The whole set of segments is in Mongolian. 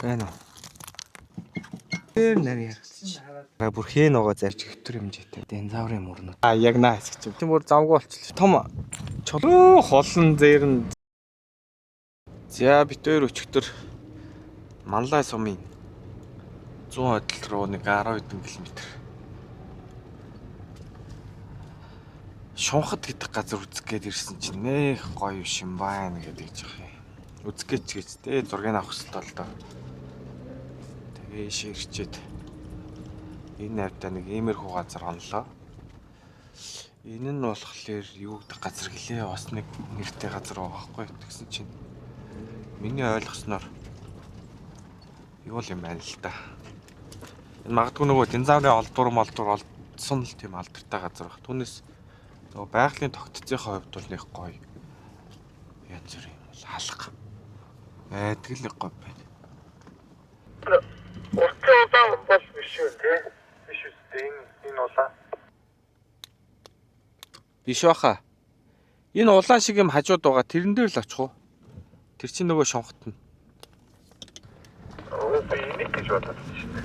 Байна уу? Нэр яригдчих. Бүр хийн байгаа зарж хөвтөр хэмжээтэй. Динозаврын мөрнөд. Яг наа хэсэг чинь бүр завгүй болчихлоо. Том чулуу холн зээр нь. За бит өөр өчтөр Манлай сумын 100 хойдол руу нэг 10 хэдэн км. Шунхад гэдэг газар үзэх гээд ирсэн чинь нэх гоё шин байна гэдэг жах юм. Үзгээд ч гэж те зургийг авах хэрэгтэй л доо. Тэгээ ширчээд энэ навтаа нэг иймэрхүү газар онлоо. Энэ нь болохоор юу гэдэг газар гэлээ бас нэг нэртэй газар байгаа байхгүй гэсэн чинь миний ойлгосноор юу юм байна л да. Энэ магадгүй нөгөө динозаврын олдвор олдсон л тийм алдартай газар баг. Түүнээс нөгөө байгалийн тогтцооны хувьд бол нэг гоё янз бүр юм л халах. Тэгэл нэг гоё байна. Уртын улаан бол биш үү те? Биш үстэй энэ улаан. Биш баха. Энэ улаан шиг юм хажууд байгаа. Тэрэн дээр л очих уу? Тэр чинь нөгөө шунхт нь. Оо би энийг гэж бодож байна.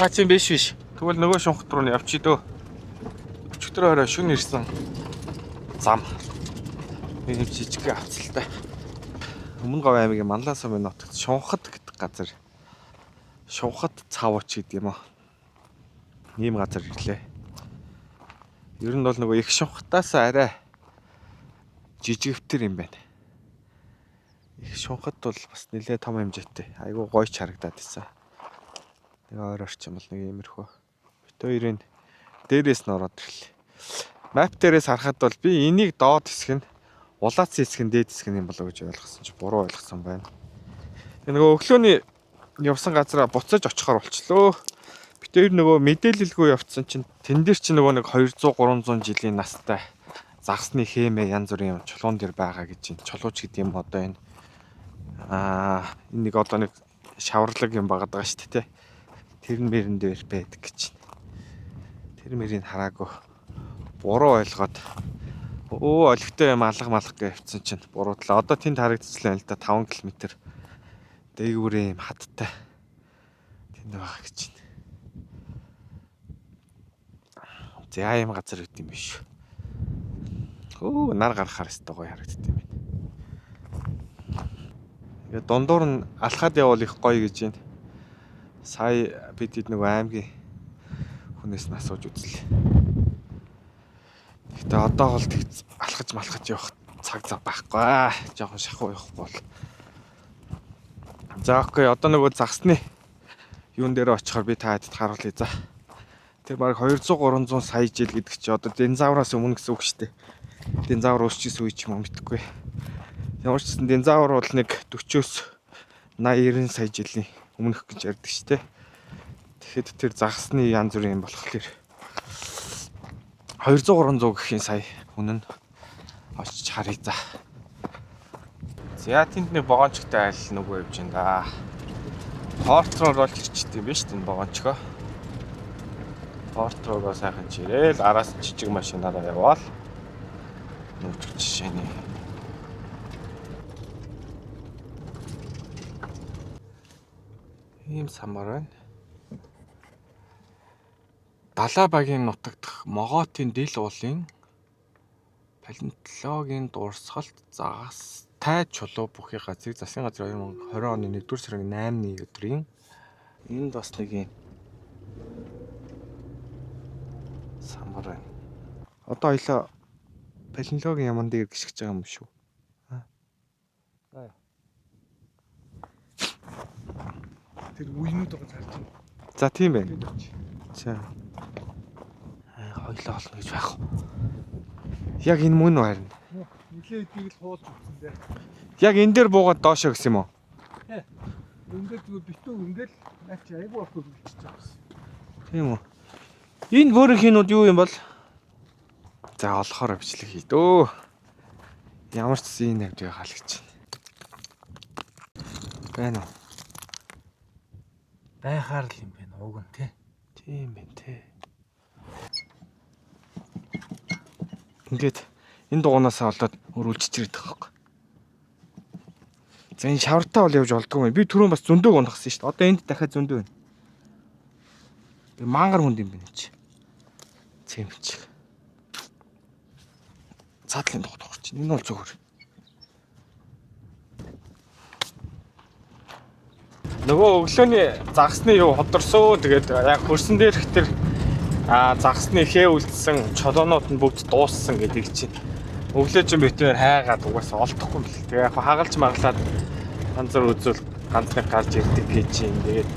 Аа чинь биш. Тэгвэл нөгөө шунхт руу явчих дөө. Өчигдөр орой шүн ирсэн. Зам. Энэ жижиг авцалтай. Өмнө Говь аймгийн Манлай сумын нутагт Шунхад гэдэг газар. Шунхад цавууч гэдэг юм аа. Ийм газар ирлээ. Ер нь бол нөгөө их шунхтаас арай жижигвтер юм байна. Их шунхад бол бас нэлээд том хэмжээтэй. Айгуу гоё ч харагдаад байсан. Тэгээ ойр орчим бол нэг иймэрхүү. Бит хоёрын дээрээс нь ороод ирлээ. Мап дээрээс харахад бол би энийг доод хэсэг нь улаацсан хэсэг нь дээд хэсэг нь юм болоо гэж ойлгосон чи буруу ойлгосон байна. Тэгээ нөгөө өглөөний явсан газараа буцаж очихоор болчлоо. Бит хоёр нөгөө мэдээлэлгүй явцсан чинь тэн дээр чи нөгөө нэг 200 300 жилийн настай загсны хэмээ янз бүрийн чулуун дээр байгаа гэж байна. Чулууч гэдэг юм одоо энэ энэ нэг одоо нэг шаварлаг юм багад байгаа шүү дээ. Тэр мөрөн дээр байдаг гэж байна. Тэр мөрийг хараагүй буруу ойлгоод олигтой юм алга малах гэж явцсан чинь буруудлаа. Одоо тэнд харагдчихлаа л да 5 км дээгүүрээ юм хаттай тэнд байгаа гэж байна. За юм газар үт юм биш. Нар гарахаар өстой гоё харагддаг юм байна. Тэгээ дундуур нь алхаад явбал их гоё гэж байна. Сая бид нэг аймгийн хүнээс нь асууж үзлээ. Гэтэ одоо бол тэг алхаж малхаж явах цаг зав байхгүй. Жохон шахуу явах бол. За окей, одоо нөгөө загсны юун дээр очихоор би та хэд харуулъя за. Тэр баг 200 300 сая жил гэдэг чи одоо динозавраас өмнө гэсэн үг шүү дээ. Динозавр өсчихсэн үе ч юм уу мэдэхгүй. Ямар ч гэсэн динозавр бол нэг 40-с 80 90 сая жилийн өмнөх гэж ярьдаг шүү дээ. Тэгэхэд тэр загсны янз бүрийн юм болохоор 200 300 гэхийн сая үнэн очиж харъя за. За тэнд нэг богоончтой айл нөгөө явж байна да. Порт руу орж ирчихдээ биш тийм богоончгоо. Порт руугаа сайхан чирээл араас жижиг машинаараа явбал нүүж жишээний. Ийм самар байна. Далай багийн нутаг дахь Моготын дил уулын палеонтологийн дурсгалт загастай чулуу бүхий газрыг засгийн газар 2020 оны 1-р сарын 8-ны өдрийн энд бас нэг юм самар байна. Одоо хоёлаа палеонтологийн яман дээр гიშгэж байгаа юм шүү. Тэр үеийнүүд байгаа харж байна. За тийм байна. За. Хоёлаа олно гэж байх уу? Яг энэ мөн үү харин? Нилээ эдийг л хуулж өгсөн дээ. Яг энэ дээр буугаад доошоо гэсэн юм уу? Ингээд зүгээр битүү ингээд наач айгу авахгүй үлчиж байгаа юм. Тийм үү. Энэ бөөрийн хийнүүд юу юм бол? За олохоор бичлэг хий дөө. Ямар ч зин навдыг хаалгач байна. Байна уу? Байхаар л юм байна уг нь тий. Тийм байна тий. Ингээд энэ дугуйнаасаа олоод өрүүлж чирээд байгаа юм. За энэ шавартаа бол явж болдгоо юм. Би түрүүн бас зөндөг унахсан шүү дээ. Одоо энд дахиад зөндөө байна. Би мангар хүнд юм байна чи. Цэмч. Цаатлын дугуйч чинь. Энэ бол зүгээр. Нөгөө өглөөний загсны юу ходрсоо тэгээд яг хөрсөн дээрх тэр загсны хээ үлдсэн чолоонууд нь бүгд дууссан гэдэг чинь. Өглөө чинь битээр хайгаад угаасаа олдохгүй юм л. Тэгээ яг хагалж маглаад ганц зур үзүүл ганцны гарч ирдэг гэж юм. Тэгээд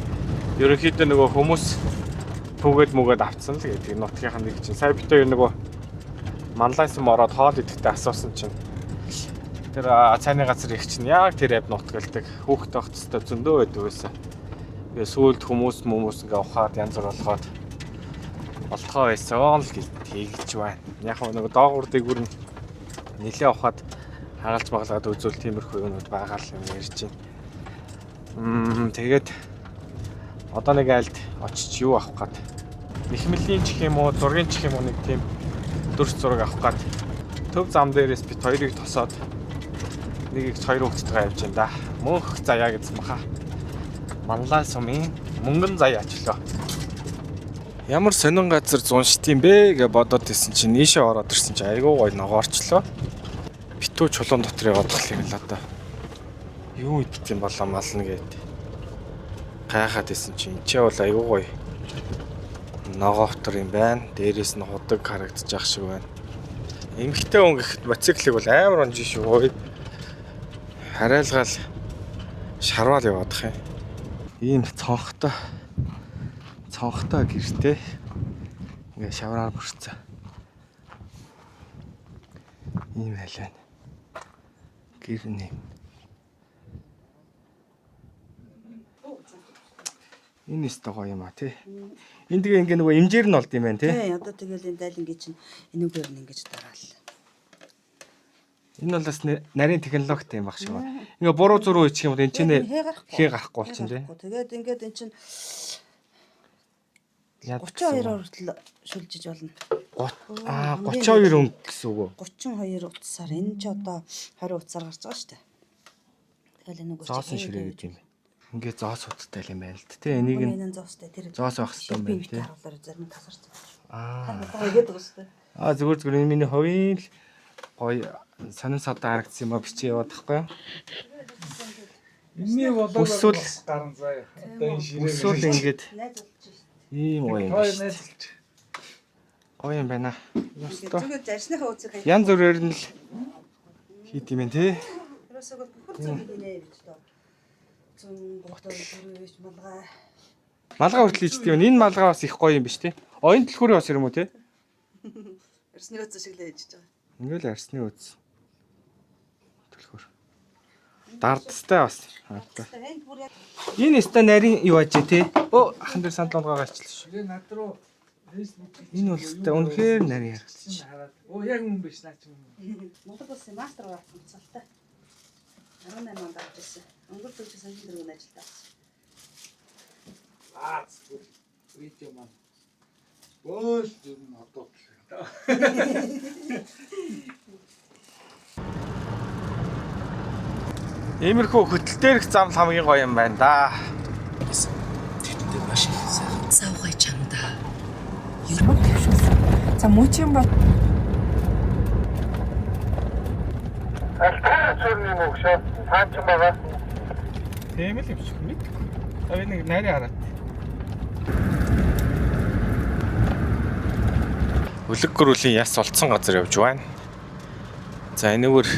ерөнхийдөө нөгөө хүмүүс түгээд мүгээд авцсан л гэдэг. Нутгийнхаа нэг чинь сая битээр нөгөө манлайсан мороод хоол идэхдээ асуусан чинь тэр цайны газар их чинь яг тэр авь нутгалдаг хүүхдээ авах төстэй зөндөө байдаг байсан. Тэгээ сүүлд хүмүүс ингээ ухаад янз бүр болгоод олдгоо байсан л гэж байна. Яг нэг доогуур дээгүүр нь нилээ ухаад хагалж маглаад үзүүл тиймэрхүү юмуд байгаа л юм ярьж байна. Тэгээд одоо нэг айлд очиж юу авах гээд нэхмэлийн чих юм уу, зургийн чих юм уу нэг тийм дүрс зураг авах гээд төв зам дээрээс бит хоёрыг тосоод нэг их хоёр хүүхэдтэйгээ явж байна да. Мөнх заяа гэсэн баха. Манлай сумын мөнгөн заяа ачлаа. Ямар сонин газар зуншд юм бэ гэж бодоод ирсэн чинь нийшээ ороод ирсэн чинь айгүй гоё ногоорчлоо. Битүү чулуун дотор яваад тахлыг л одоо. Юу идэх юм болоо мална гээд гайхаад ирсэн чинь энэ ч бол айгүй гоё ногоотор юм байна. Дээрээс нь худаг харагдчих шиг байна. Эмхтэй хүн гэхэд мотоциклыг бол амар онж шүү. Харайлгаал шарвал яваадах юм. Ийм цонхтой гэртэй ингээ шавраар бүрцээ. Ийм айл байна. Гэр нэм. Энэ өстө гоё юм а тий. Энд тэгээ ингээ нөгөө имжээр нь олд юм байна тий. Тий, одоо тэгэл энэ дайлангийн чинь энүүгээр нь ингэж дараал. Энэ бол бас нарийн технологитой юм баг шиг байна. Ингээ буруу зуруу ичих юм бол энэ чинь хээ гарахгүй болчихно тий. Тэгээд ингээд эн чинь 32 32 хүртэл шүлжиж болно. 32 өнгө гэсэн үг үү? 32 утсаар энэ ч одоо 20 утсаар гарч байгаа шүү дээ. Тэгэл энэ үгээр Зоосон ширээ гэдэг юм. Ингээ зоос утгатай юм байна л т. Тэ энийг нь энэ зоостой тэр зоос байх хэрэгтэй юм байна тий. харуулаар зарим тасарч Аа. тэгээд байгаа шүү дээ. Зүгээр энэ миний хувийн л гоё сонин содоо харагдсан юм а бичиж яваад тахгүй юу? Энэний болоо Өсвөл гарan заяа. Одоо энэ ширээ. Өсвөл ингээд Найз болж шүү ийм гоё юм Той байна. найзлж. Гоё юм байна. дээ. Ёстой. Зүгээр зарсныхаа үзэг хай. Янз бүрээр нь л хийд юм байна тий. Тэрөөсөө бүхэл зүйл гинэ гэж тоо. Зүүн готоо бүрээс малгай. Малгай хүртэл ичдэг юм. Энэ малгай бас их гоё юм биш тий. Оюун түлхүүрийн бас юм уу тий? Арсны өцө шиг л ээж байгаа. Ингээл арсны үз. Түлхүүр. Дардстай бас. Энд бүр яг Энэ өстой нарийн юу аж тий? Оо ахан дээр сандлуугаа гарчлаа шүү. Тэгээ над руу фэйсбүүк Энэ бол өстой үнэхээр нарийн харагдчих. хараад. Оо яг юм биш наа чи юм. Монгол улсын мастер авсан цалтай. 18 онд авч ирсэн. Монгол төвчс санхин дөрвөн ажилд авсан. Зүгээр. Видео маань. Өөс зүр нь одоо. Иймэрхүү хөтөл дээрх зам хамгийн гоё юм байна да. Тэдний маш их сайхан цаавгай чамда. Ерөн төвшүүлсэн. За мөчийн бат Альтаачны мөгшөө цаач байгаа. Тийм л юм шиг мэдэхгүй. За нэг нарийн хараад. Үлэг гөрүүлийн яс олцсон газар явж байна. За энэгээр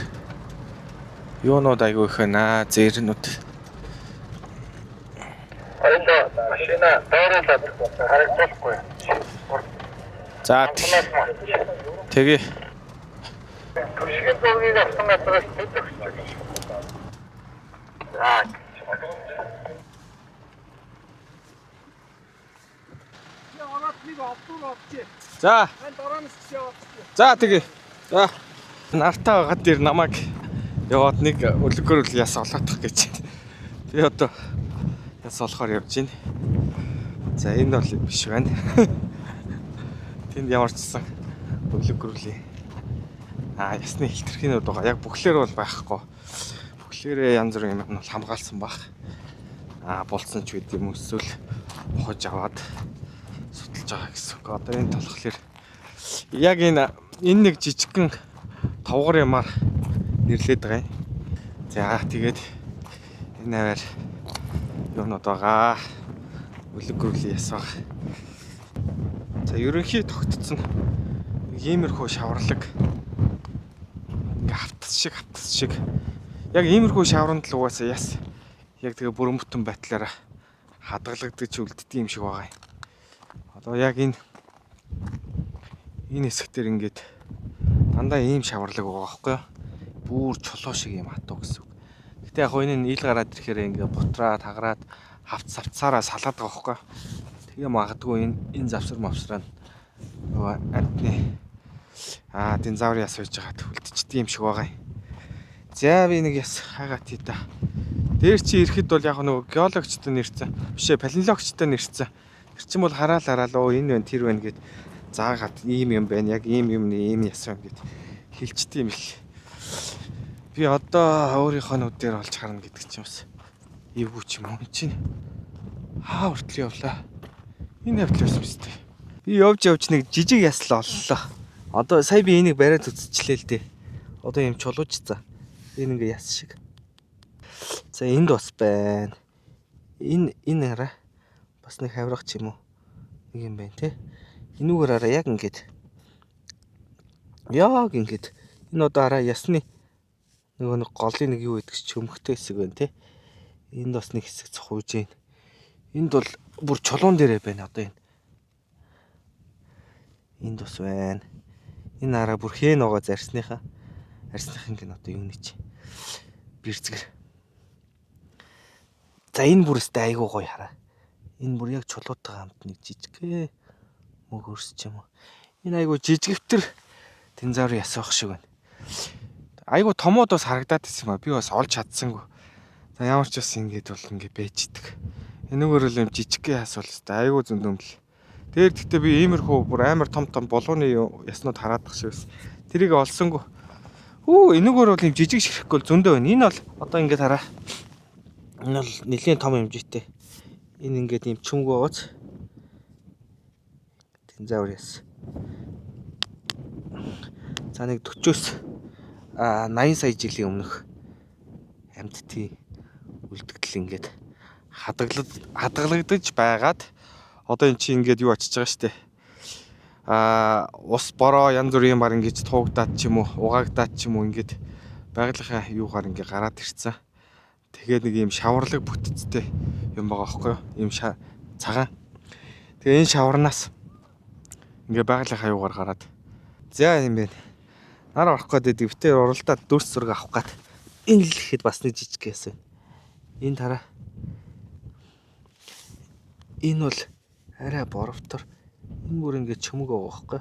юунууд айгүй их байна. Зээрнүүд. Хоёлоо машина дооруулаад харагдахгүй. За тэгээ Түшгийн зургийг авсан газраас мэдэх гэж. Аа. Я ороод нэг авдуур авчи. за Ань дороноос чи яваад. за тэгээ. За нартаа байгаа дээр намайг яваад нэг үлэг гөрүүл яс олоодох гэж. Тэгээ одоо яс олохоор явж байна. За энэ бол биш байна. Тэнд ямар ч гэсэн үлэг гөрүүлийн ясны хилтерхийнүүд байгаа. Яг бүхлээр бол байхгүй. Тэгэхээр янз бүрийн юм бол хамгаалсан баг. Болцсон ч үгүй юм эсвэл ухаж аваад судалж байгаа гэсэн үг. Одоо энэ болохоор яг энэ нэг жижигхэн товгор ямаар нэрлээд байгаа юм. За тэгээд энэ аваар юунод байгаа. Үлэг гүрлийн яс баг. За ерөнхий тогтцсон иймэрхүү шаварлаг ингээ хавтас шиг яг иймэрхүү шавранд л угаасаа яс яг тэгээ бүрэн бүтэн байдлаараа хадгалагдаж үлддэг юм шиг байгаа юм. Одоо яг энэ хэсгээр ингээд дандаа ийм шаварлаг байгаа байхгүй юу? Бүүр чулуу шиг юм хатуу гэсэн үг. Гэтэ яг энэ ил гараад ирэхээр ингээ бутраад хагараад хавцаараа салаад байгаа байхгүй юу? Тэгээ магадгүй энэ завсар мавсраа нөгөө амтны динозаврын яс үйж байгаа үлдчихдэг юм шиг байгаа юм. За би нэг яс хагаад тий та. Дээр чи ирэхэд бол яг нөгөө геологчтой нэрсэн. Бишээ палеологчтой нэрсэн. Тэр чинь бол хараал оо энэ байна тэр байна гэд заагаад ийм юм байна. Яг ийм юм ийм яс байна гэд хэлчихдээ юм л. Би одоо өөрийнхөө нүдээр олж харна гэдэг ч юмс. Эвгүй ч юм уу чинь. Хүртэл явлаа. Энэ хавтал байсан биз дээ. Би явж нэг жижиг яслаа оллоо. Одоо сая би энийг бариад үзчихлээ л дээ. Одоо юм чулууч за. Энэ ингээ яс шиг. За энд бас байна. Энэ хараа. Бас нэг хаврах ч юм уу. Нэг юм байна те. Энүүгээр хараа яг ингээд. Энэ одоо хараа ясны нөгөө нэг голын нэг юу гэдэг ч чөмхтэй хэсэг байна те. Энд бас нэг хэсэг цохууж байна. Энд бол бүр чулуун дээрээ байна одоо энэ. Энд бас байна. Энэ хараа бүр хэн байгаа зарсныхаа. Арсныхын гин одоо юуны чи. Бэрцгэр. За энэ бүрстэй айгуу гоё хараа. Энэ бүр яг чулуутайгаа хамт нэг жижигхэн мөгөрс ч юм уу. Энэ айгуу жижигвтер динозаврын яс байх шиг байна. Айгуу томууд бас харагдаад ирсэн ба би бас олж чадсангүй. За ямар ч бас ингэж бол ингэ байж идэг. Энэгээр л юм жижигхэн яс бол өстэй айгуу зөндөмл. Тэр гэхдээ би иймэрхүү бүр амар том болгооны яснууд хараадах шиг байсан. Тэрийг олсонгүй. Энэгээр бол юм жижиг ширхэхгүй бол зөндөө байна. Энэ бол одоо ингэж хараа. Энэ бол нэлийн том хэмжээтэй. Энэ ингээд юм чүмгөө ууц. Динозавр яс. За нэг 40-оос 80 сая жилийн өмнөх амьтдын үлдэгдэл ингээд хадгалагдаж байгаад одоо эн чинь ингээд юу очиж байгаа штэ. Ус бороо янз бүрийн юмар ингэж туугдаад ч юм уу, угаагдаад ч юм уу ингээд байгалийнхаа юугаар ингээ гараад ирцэн. Тэгээд нэг юм шаварлаг бүтцтэй юм байгаа байхгүй юу? Ийм цагаан. Тэгээ энэ шаварнаас ингээ байгалийнхаа юугаар гараад. За юм байна. Нараа орох гээд дэвтэр уралдаад дүрс зураг авах гээд энэ л ихэд бас нэг жижиг гэсэн. Энэ тараа. Энэ бол арай боровтор. Энэ бүр ингээ чөмөг байгаа байхгүй.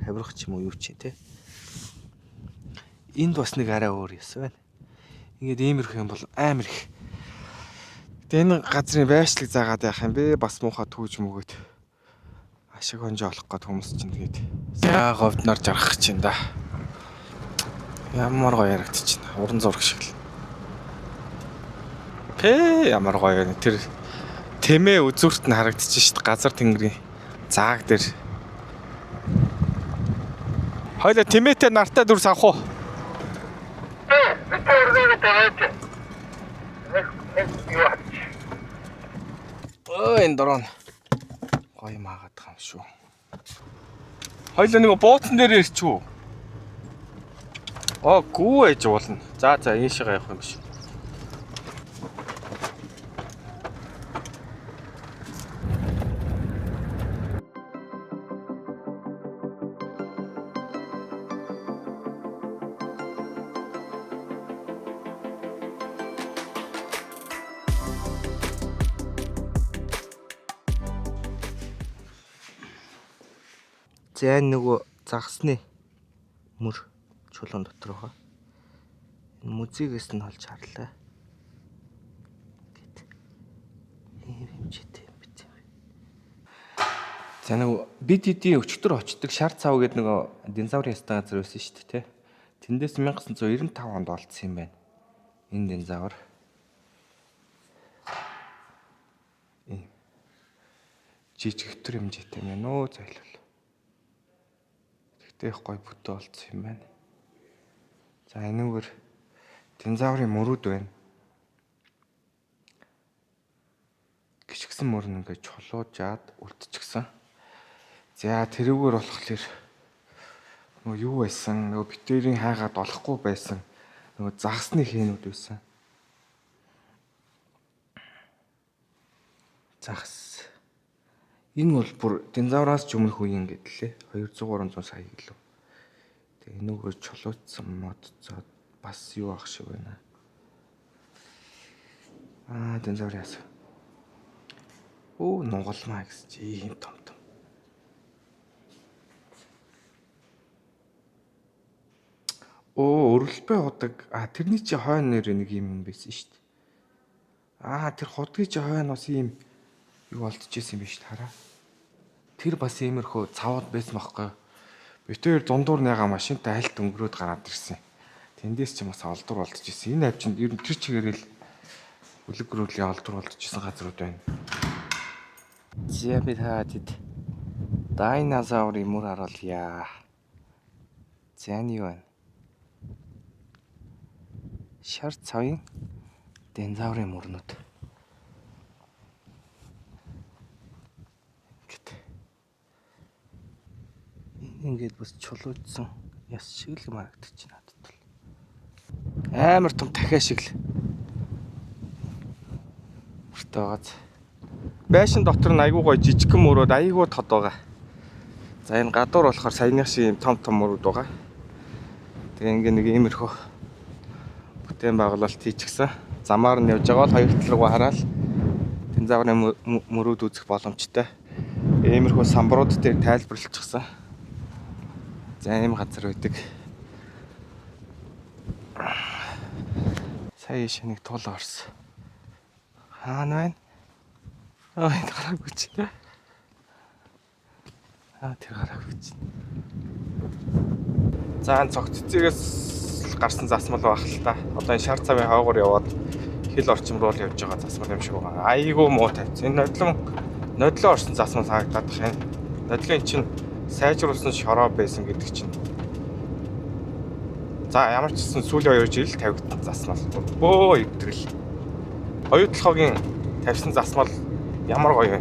Хаврах ч юм уу юу ч те. Энд бас нэг арай өөр ёс байна. Ингээд иймэрхүү юм бол амар их. Гэтэ энэ газрын байршлыг заагаад яах юм бэ? Бас муухай түүж мөгөөд ашиг хонжоо олох гээд хүмүүс чинь тэгээд за говдноор жаргах чинь да. Ямар гоё ярагдчих чинь. Уран зураг шиг л. Ямар гоё вэ? Тэр тэмээ үзүүрт нь харагдчих шүү дээ. Газар тэнгэрийн зааг дээр. Хойло тэмээтэй нартай дүрс авах уу? Энэ дрон гоё маагаад байгаа юм шүү. Хойло нэг бууцсан дээр ирчихв. Гүү ээж болно. За ийшээ явах юм биш. За нөгөө загсны мөр чулуун дотор байгаа. Энэ музейгээс нь олж харлаа. Гэт. Ийм хэмжээтэй юм биз. За нөгөө бид хэдийн өчтөр очдог шар цав гэдэг нөгөө динозаврын ястай газар байсан шүү дээ, тэ. Тэндээс 1995 онд олдсон юм байна. Энэ динозавр. Ийм жижиг төр хэмжээтэй байна уу зайлвал. Тэгтээ их гоё бүтээ болцсон юм байна. За энэгээр динозаврын мөрүүд байна. Гიშгсэн мөр нь ингээд чулуужаад үлдчихсэн. За тэрүүгээр болохоор нөгөө юу байсан? Нөгөө битэрийн хайгаад олохгүй байсан. Нөгөө загсны хээнүүд байсан. Загс. Энэ бол бүр динозавраас ч өмнөх үеийн гэдлээ. 200-300 сая гэлөө. Тэгээ энэгээр чулуучсан модцоод бас юу ах шиг байна. Динозаврын яс. Нугалмаа гэсэн чи ийм том. Өрөлбөө удаг. Тэрний чи хойно нэр нэг юм байсан шүү дээ. Тэр худгийн чи хойно бас ийм юу олдчихсэн юм биш хараа. Тэр бас иймэрхүү цавууд байсан байхгүй. Битээр дундуур нэга машинтай альт өнгөрөөд гараад ирсэн. Тэндээс ч бас олдур болдчихсэн. Энэ авчин ер нь тэр чигээрэл үлэг гөрөлийн олдур болдчихсэн газрууд байна. Зя би хаадэд динозаврын мөр харуулъя. Зяны юу вэ? Шар цавын динозаврын мөрнүүд. Ингээд бас чулуужсан яс шиг л марагдчих надад бол. Амар том дахиа шиг л. Мөртөөгааз. Байшин дотор нь айгуу гой жижигхэн мөрөөд айгуу тод байгаа. За энэ гадуур болохоор саяных шиг юм том мөрүүд байгаа. Тэгээ ингээ нэг иймэрхүү бүтээн байгуулалт хийчихсэн. Замаар нь явж байгаа бол хоёр тал руугаа хараад динозаврын мөрүүд үзэх боломжтой. Иймэрхүү самбарууд дээр тайлбарлчихсан. За ийм газар байдаг. Сая шинийг туул орсон. Хаана байна? Энэ гараагүй чи. Тэр гараагүй чи. За энэ цогц цэцгээс гарсан засмал байх л та. Одоо энэ шар цавын хойгоор яваад хил орчим руу явж байгаа засмал юм шиг байна. Айгуу муу тавьсан. Энэ нодлон орсон засмал харагдаад байна. Нодлын чинь сайжруулсан шороо байсан гэдэг чинь. За ямар ч гэсэн сүүлийн 2 жил тавигдсан засмал. Өвдрөл. Оюутлахогийн тавьсан засмал ямар гоё вэ?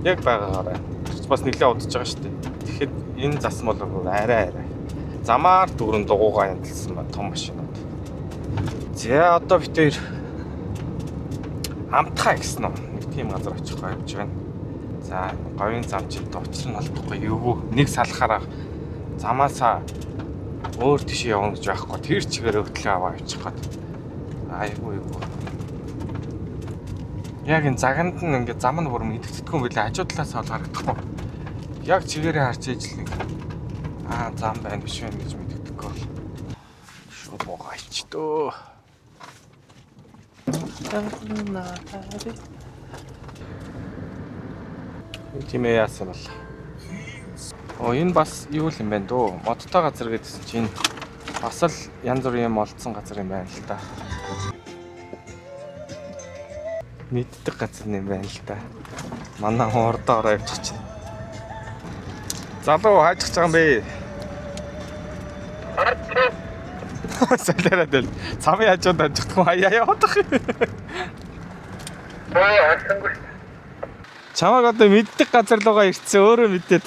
Яг байгаагаараа. Тэр бас нэлээд удаж байгаа шүү дээ. Тэгэхэд энэ засмал арай. Замаар дүүрэн дугуугаа янзлсан том машинууд. За одоо бид хоёр амтхай гэсэн нэг тийм газар очих явж байна. За говийн зам чинь учир нь олдохгүй юу? Нэг салахаараа замаасаа өөр тийш явна гэж байхгүй. Тэр чигээр хөтлөө аваа явчих гээд. Айгуу. Яг энэ заганд нь ингээд зам нь бүр мэдгэдэггүй юм билээ. Хажуу талаас ол харагдахгүй. Яг чигээрээ харж ижил нэг зам байна биш вэ гэж мэдгэдэггүй бол. Шууд гооч дөө. Тийм яасан бол. Энэ бас юу юм бэ дөө? Модтой газар гэдсэн чинь бас л янз бүрийн юм олдсон газар юм байна л да. Мэддэг газар юм байна л да. Манай хурдаараа явчих чинь. Залуу хайчих байгаа юм бэ? Салаараа дэл. Цамын хажууд ажигдах хаяа явах. Харсангүй. Чамаг одоо мэддэг газар руугаа ирсэн өөрөө мэдээд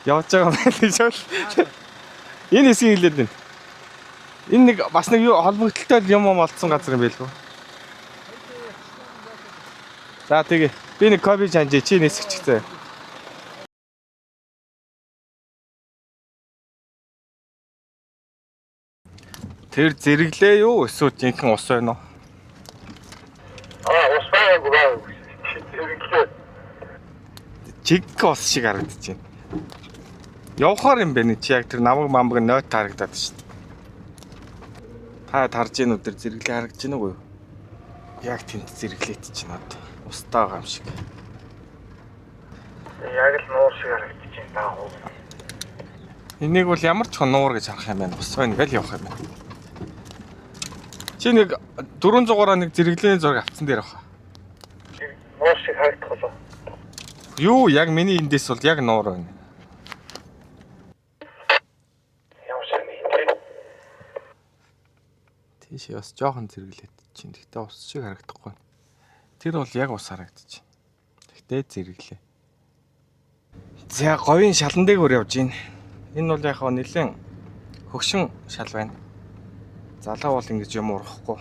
явж байгаа байх гэж бол. Энэ хэсгийг хэлээд байна. Энэ нэг бас нэг юу холбогдолтой юм олдсон газар юм байлгүй. За тэгээ би нэг кофе чанж чи нэсгчихсэн. Тэр зэрэглээ юу эсвэл жинхэнэ ус байна уу? Ус байгаагүй. Зэрэглээ. Чиг ус шиг харагдаж байна. Явахаар юм бэ нэг чи яг тэр намаг мамбаг нойт харагдаад шүү дээ. Та тарж ийн өдөр зэрэглээ харагдаж байна уу? Яг тэнд зэрэглээд чинь одоо устаа байгаа юм шиг. Яг л нуур шиг харагдаж байна. Энийг бол ямар ч нуур гэж харах юм байна. Ус байна гэл явах юм байна. Чи нэг 400-аараа нэг зэрэглэлийн зураг авцсан дээр баха. Нуур шиг харагдах болоо. Юу яг миний эндээс бол яг нуур байна. Ямар сайн Тийш бас жоохон зэрэглээд чинь. Гэхдээ ус шиг харагдахгүй. Тэр бол яг ус харагдчих. Гэхдээ зэрэглээ. За говийн шалан дээгүүр явж гин. Энэ бол яг нэлээд хөгшин шал байна. Залаа бол ингэж юм урахгүй.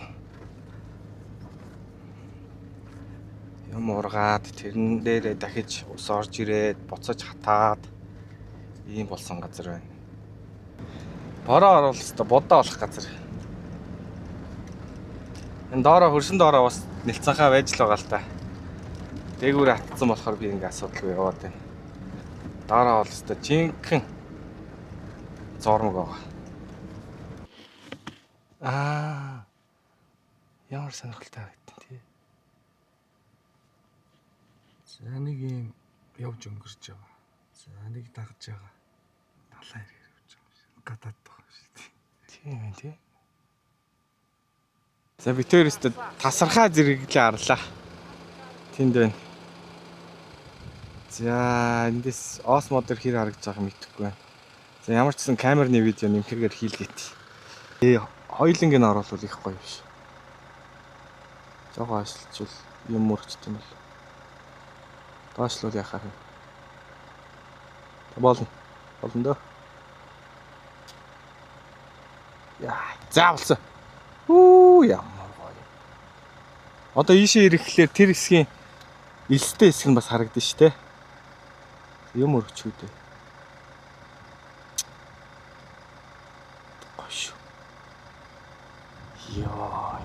Юм ургаад тэрэн дээрээ дахиж ус орж ирээд буцаж хатаад ийм болсон газар байна. Бороо оруулах хэвээр будаа болох газар. Энэ доороо хөрсөн доороо бас нэлцэнхаа байж л байгаа л та. Дээгүүр хатцсан болохоор би ингэ асуудалгүй яваад байна. Доороо бол хэвээр жинхэнэ зурмаг байгаа. Ямар сонирхолтой байт тий. За нэг юм явж өнгөрч байгаа. За нэг дагж байгаа. Далайн хэрэг явж байгаа. Гадаад байгаа шүү дээ. Тийм ээ тий. За би тэр өстө тасархаа зэрэглээ арлаа. Тэнд байна. За эндээс осмодер хэр харагдаж байгааг мэдэхгүй байна. За ямар ч гэсэн камерны видео нэмэхээр хийлгээд. Хоёлынг нь оруулах их гоё биш. Жогоо ашлчвал юм мөрчт юм бол. Доошлуул яхаа юм. Болно. Болно дөө. Яа, заавалсан. Ямар гоё. Одоо ийшээ ирэхлээр тэр хэсгийн элстэй хэсэг нь бас харагдана шүү дээ. Юм өргөчүүд. Гош. Яа.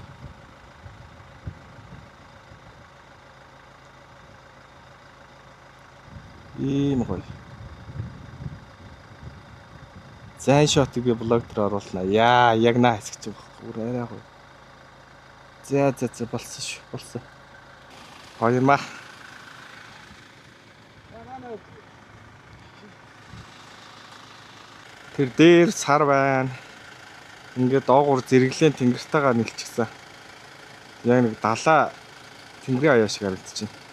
Ийм гоё. За шотыг би блог дээр оруулнаа. Яа, яг наа хэсэг чинь бүр арай гоё. За болсон шүү. Болсон. Хоёрмаа. Тэр дээр сар байна. Ингээд доогуур зэрэглэн тэнгэртайгаа нэлчихсэн. Яг нэг далаа тэнгэрийн аяа шиг харагдаж байна.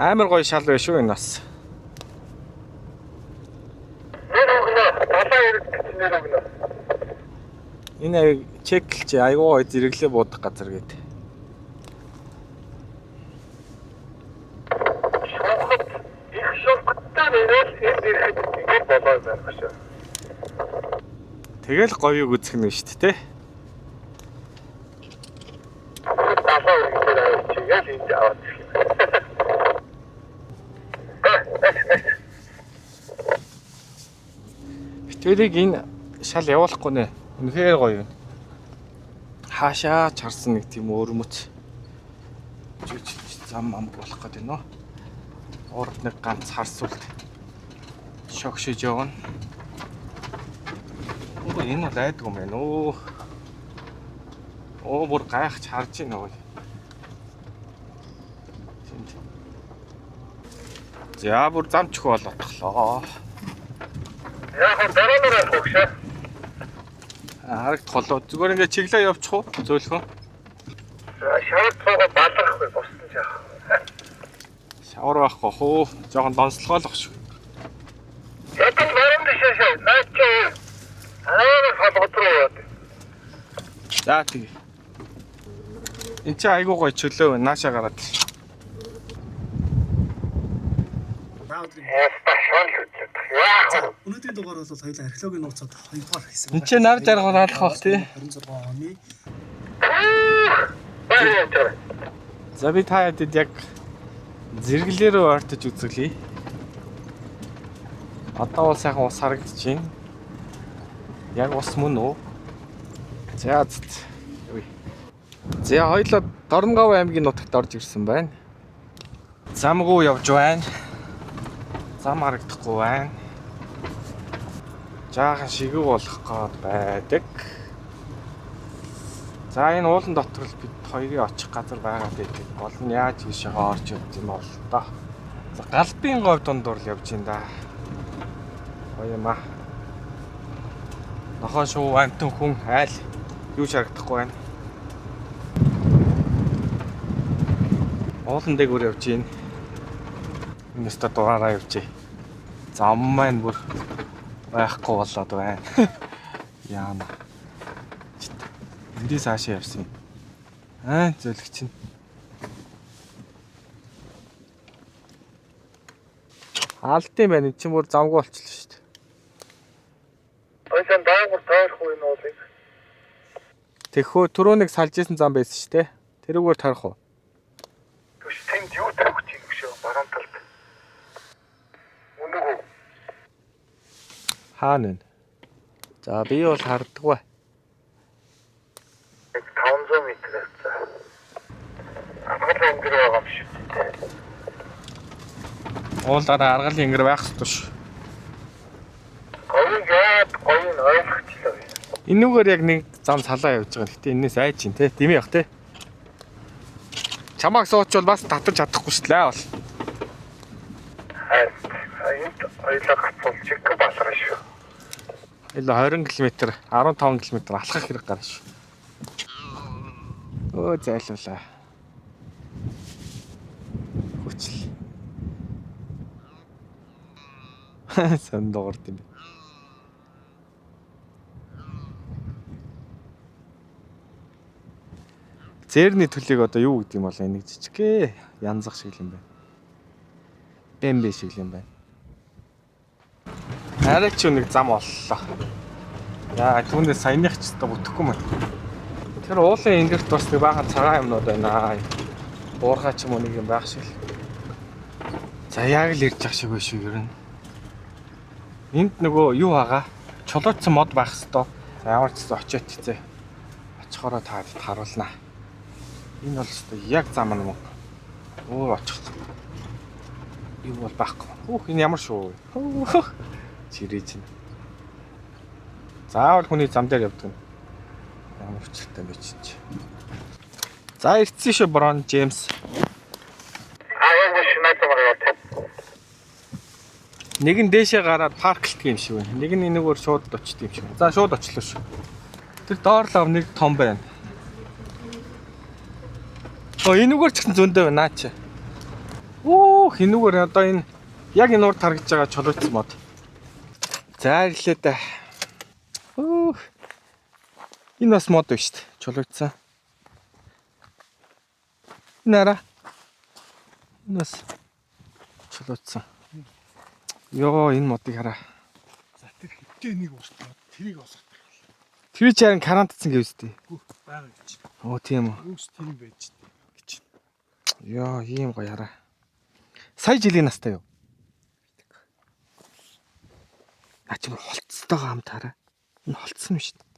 Амар гоё шал байна шүү энэ бас. Энэ чеклч айгуу гоё зэрэглээ буудах газар гэдэг. Тэгэл говийг үзэх нь шүү дээ. Битэрийг энэ шал явуулахгүй нэ. Үнэхээр гоё юм. Хаашаа чарсан нэг тийм өрмөц. Зам ам болох гэдэг нөө. Урд нэг ганц харсуулт. Шогшиж явна. Энэ бол айдаг юм байна уу. Оо бүр гайхаж харж байна уу. За бүр замч хөө болотлоо. Яг дараалал хогшоо. Харагдах болоо. Зүгээр ингээд чиглээ явчих уу? Зөөлхөн. Шавар цоогоо балгахгүй боссон ч яах. Шавар байхгүй хөө. Жохон донслогоолох шүү. Ятал баруун дэшээ наач. Халготроо. За тэгээ. Энд чи айгуу гоё чөлөө байна. Наашаа гараад. Өнөөдрийн дугаар бол хоёулаа археологийн нууцад 2 дугаар хийсэн. Энд чи нар жаргал алах бах тий. 26 оны. За би та хэд яг зэрэглээрөө ортож үзүүлье. Одоо бол сайхан ус харагдаж байна. Яг ус мөн үү? За. За хоёулаа Дорноговь аймгийн нутагт орж ирсэн байна. Замгүй явж байна. Зам харагдахгүй байна. Жаахан шигүү болох гээд байдаг. За энэ уулан дотор л бид хоёрын очих газар байгаад байдаг. Гол нь яаж ийшээ орж явж юм бол доо. За галбын говь дундуур л явж байна да. Гоё юм аа. Нохоо шуу амтан хүн айл юу шарагдахгүй байна. Уулан дээгүүр явж гин. Энэ өстө дураараа явж. Зам маань бүр байхгүй болоод байна. Яана. Эндээс хаашаа явсан юм. Зөөлөгч нь. Алдсан байна. Энд чинь бүр замгүй болчихлоо шүү дээ. Ойсон даагур таарах уу энэ уулыг? Тэхөө түрүүнийг салж исэн зам байсан шүү дээ. Тэрүүгээр тарах уу? Түш тэнд юу тавих юм шүү баруун талд. Үнэгүй. Хаана вэ? За би бол харддаггүй. 500 м авцаа. Аргал өнгөр байгаа юм шүү. Уулаараа аргал ингэр байх ёстой шүү. Гоё ойлгочлоо. Энүүгээр яг нэг зам салаа явж байгаа. Гэтэ энэс айж чинь те. Дими явах те. Чамааг суучвал бас татаж чадахгүй шүү дээ бол. Энд ойлголт чиг балраа шүү. Илүү 20 км, 15 км алхах хэрэг гарна шүү. Өө зайлуулаа. Хүчил. Сан дуурд юм. Зэрний төлөйг одоо юу гэдэг юм бол энийг жижигээ янзах шиг юм байна. Бэмбэ шиг юм байна. Арай ч нэг зам боллоо. Яа түүнээс саяных ч одоо бүтэхгүй мэн. Тэр уулын энгэрт бас нэг баахан цагаан юмнууд байна. Буурхай ч юм уу нэг юм байх шиг л. За яг л ирж ах шиг байх шүү ер нь. Энд нөгөө юу байгаа? Чулуучсан мод байх хэвээр. Ямар ч очиод тийцээ. Очихороо таад харуулнаа. Энэ бол өстой яг зам нь мөн. Өөр очих. Юу бол байхгүй. Энэ ямар шүү. Чирээ чинь. Заавал хүний зам дээр явдаг. Ямар ч юм бэ чи. За ирцэн шүү Брон Джеймс. Яг шинэ замаар. Нэг нь дээшээ гараад парклт юм шиг байна. Нэг нь энэгээр шууд очт юм шиг. За шууд очлоо шүү. Тэр доорлоо нэг том байна. Энэгээр ч гэсэн зөндөө байна наа чи. Энэгээр одоо энэ яг энэ урд таргаж байгаа чулуучсан мод. За ирлээ да. Энэ бас мод биш шүү дээ. Чулуучсан. Энэ араа. Энэ бас чулуучсан. Йоо энэ модыг хараа. За тэр хиттэй нэг устгаа тэрийг олох. Тэр чи харин карантинсан гэвстэй. Бага гэж. Тийм үү. Үүс тийм байж гэж. Йоо ийм гоё хараа. Сая жилийн настай юу? Ачмар холцтойгоо хамт хараа. Энэ холцсон юм шүү дээ.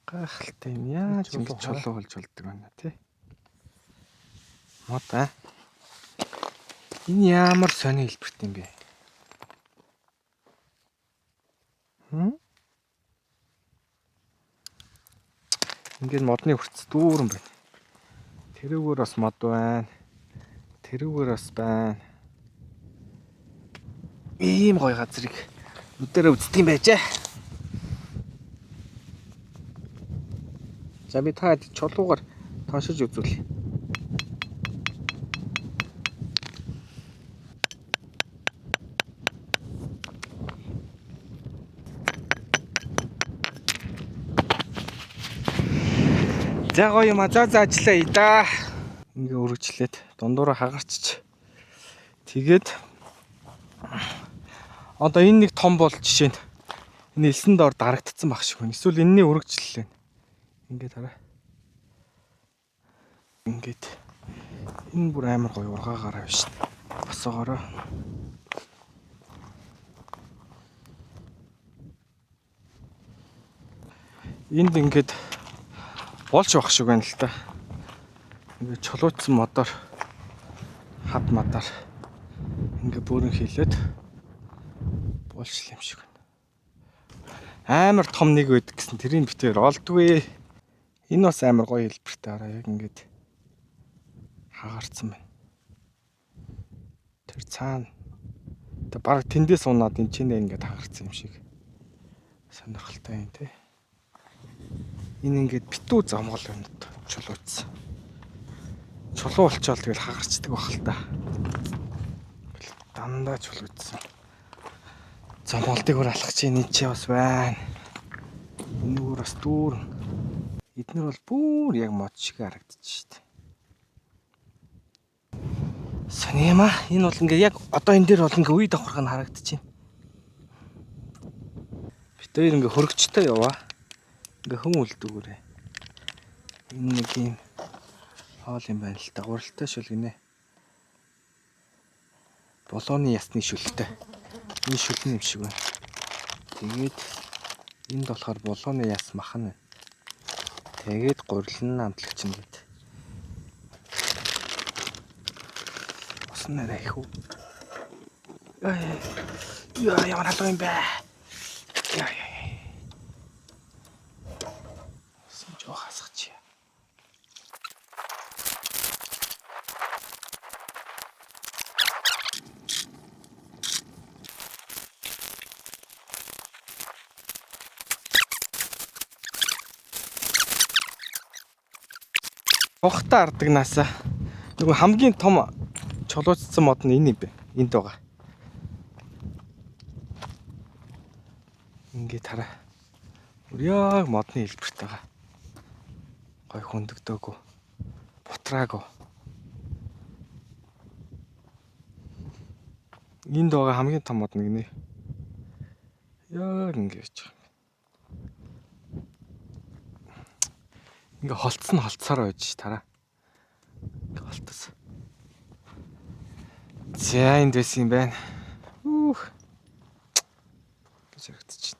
Гайхалтай юм яаж ингэ чулуу болж болдог байна тий. Мод аа. Энэ ямар сони хэлбэрт юм бэ? Ингээд модны хүрц дүүрэн байна. Тэрүүгээр бас мод байна. Тэрүүгээр бас байна. Ийм гоё газрыг нүдэрээ үздэг юм байжээ. За би та чулуугаар тоншиж үзүүлье. За гоё юм а. За ажиллаа да. Ингээ өргөжлээд дундуура хагарчиж. Тэгээд одоо энэ нэг том бол жишээ нь энэ элсэн доор дарагдцсан баг шиг байна. Эсвэл энэний өргөжлөл байна. Ингээд хараа. Ингээд энэ бүр амар гоё ургаагаараа биш. Босоогоороо. Энд ингээд болж байх шиг байна л да. Ингээд чулуучсан модоор хад мадаар ингээд бүрэн хилээд болчихлоо юм шиг байна. Амар том нэг байдаг гэсэн тэрийн битээр олдгүй. Энэ бас амар гоё хэлбэртэй хараа яг ингээд хагаарцсан байна. Тэр цаана Тэгээ баг тэндээс унаад энэ чинь ингээд хагарсан юм шиг. Сонирхолтой юм тий. Энэ ингээд битүү замгал юмд чулуучсан. Чулуу болчоод тэгэл хагарчдаг бах л та. Дандаа чулуучсан. Замгалдыг өөр алхах чинь энэ чи бас байна. Энэ өөр бас дүүр. Эднэр бол бүр яг мод шиг харагдчих шүү дээ. Санийма энэ бол ингээ яг одоо энэ дээр бол ингээ үе давхарх нь харагдчихэв. Бид хоёр ингээ хөргөчтэй яваа. Ингээ хүн үлдүүгээрээ. Энэ нэг юм хоол юм байна л та. Гуралтай шүл гинэ. Болооны ясны шүлтэй. Энэ шүлэн юм шиг байна. Тэгээд энд болохоор болооны яс махан. Тэгээд гурилан амтлагч юм гээд. Усан нэрэ их үү. Яа ямар халуун юм бэ? Яа. Усан жоо хасгач. Ухтаа ардагнасаа нөгөө хамгийн том чулуучсан мод нь энэ юм бэ. Энд байгаа. Ингээд хараа. Яг модны хэлбэрт байгаа. Гой хөндөгдөөгүй. Бутраагүй. Энд байгаа хамгийн том мод нэг нэ. Яг ингэж. Ингээ холцсон холцсоор байж тараа. Ингээ холтос. За энд байсан юм байна. Гэж харагдчих.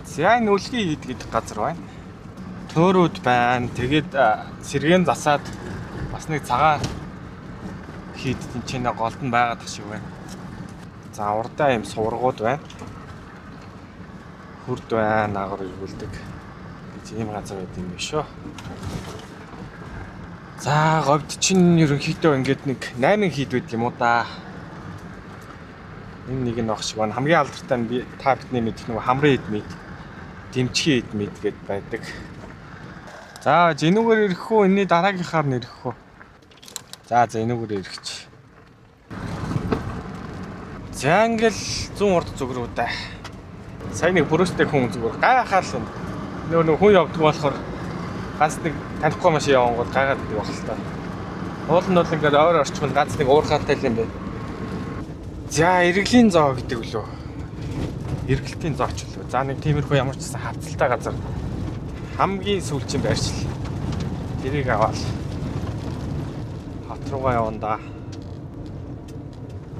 За энэ үлгий гэдэг газар байна. Төөрүүд байна. Тэгээд сэргэн засаад бас нэг цагаан хийд тэнцэнэ голд нь байгаад шиг байна. За урдаа юм сургууд байна. Хүрд байна, агар ирүүлдэг. Ийм газар байт юм биш үү. За говьд чинь ерөнхийдөө ингээд нэг 8 хийд байд юм уу да. Энэ нэг нь огш байна. Хамгийн алдартай нь би та бидний мэдэх нэг хамрын хэд мэд, дэмчгийн хэд мэд гэд байдаг. За зэнүүгээр ирэх үү? Энэний дараагийнхаар нь ирэх үү? За зэнүүгээр ирэх чи. За ингээл 100 урд зүгрүү да. Сайн нэг бүрөөстэй хүн зүгээр гайхаар л нөгөө хүн явдаг болохоор ганц нэг танихгүй машин явангууд гайгаад байдаг баг л та. Уул нь бол ингээд ойр орчмол ганц нэг уурхаатай л юм байна. За эргэлийн зоо гэдэг лөө. Эргэлтийн зооч лөө. За нэг тиймэрхүү ямар ч гэсэн хавцалтай газар хамгийн сүүлчийн байршил. Тэрийг аваад хот руугаа явна да.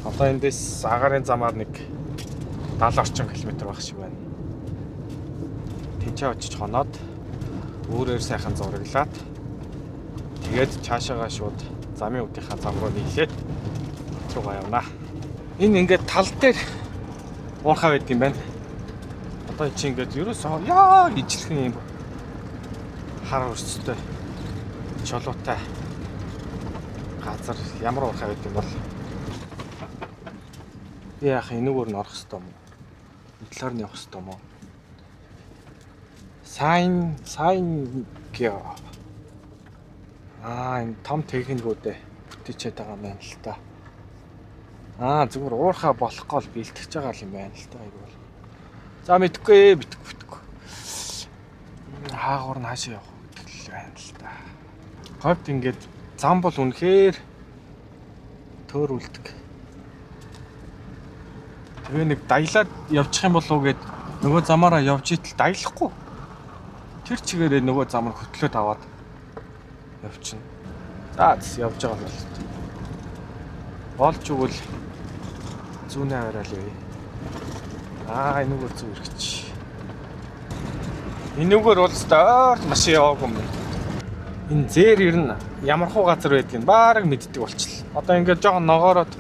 Одоо эндээс агарын замаар нэг 70 орчим километр байх шиг байна. Тэнцээ очиж хоноод өөрөөр сайхан зураглаад тэгээд цаашаагаа шууд замын үүдийнхаа зам руу нийлээд руугаа явна. Энэ ингээд тал дээр уурхаа байдаг юм байна. Одоо чи ингээд ерөөсөө яа ижлэхэн юм хар өрсөлтөй чулуутай газар ямар уурхаа байдаг юм бол яах энэгээр нь орох хэвээр юм. Талаар нь явах хэвээр юм уу? Сайн гоо. Энэ том техникүүдээ бүтээчээд байгаа юм байна л та. Зүгээр уурхаа болохгүй л бэлтгэж байгаа юм байна л та. Айгуул. За мэдхгүй битггүй. Хаагуур нь хаашаа явах гэл байна л та. Говьд ингээд зам бол үнэхээр төөрүүлдэг. Тэгээ нэг даялаад явчих юм болов уу гэд нөгөө замаараа явж итэл даялахгүй. Тэр чигээрээ нөгөө замаар хөтлөөд аваад явчихна. За явж байгаа бол. Болж өгвөл зүүнээ аваад л явъя. Энэгээр зүг ирчих. Энэгээр бол ойр машин яваагүй юм. Энэ зээр ирнэ ямархуу газар байдгийг баараг мэддэг болчихлоо. Одоо ингээд жоохон ногоороод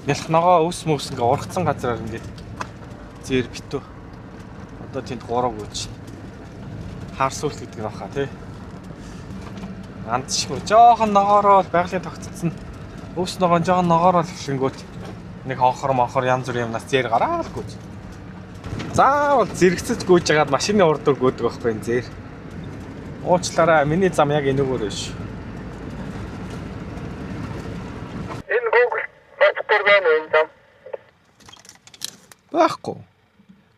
нялх ногоо өвс мөс ингээ ургацсан газараар ингээд зээр битүү. Одоо тэнд 3 гүйч. Харсуулт гэдэг нь баха тий. Анд шиг жоохон ногоороо байгалийн тогтцсон. Өвс ногоон жоохон ногоороо хэлэнгүүт Нэг хонхор янз бүр юмнаас зээр гараал гүйж. Заавал зэрэгцэж гүйж хагаад машины урд дөр гүйдэг байхгүй энэ зээр. Уучлаарай, миний зам яг энэгээр биш. Энэ Google Maps-ээр байна уу энэ зам? Байхгүй.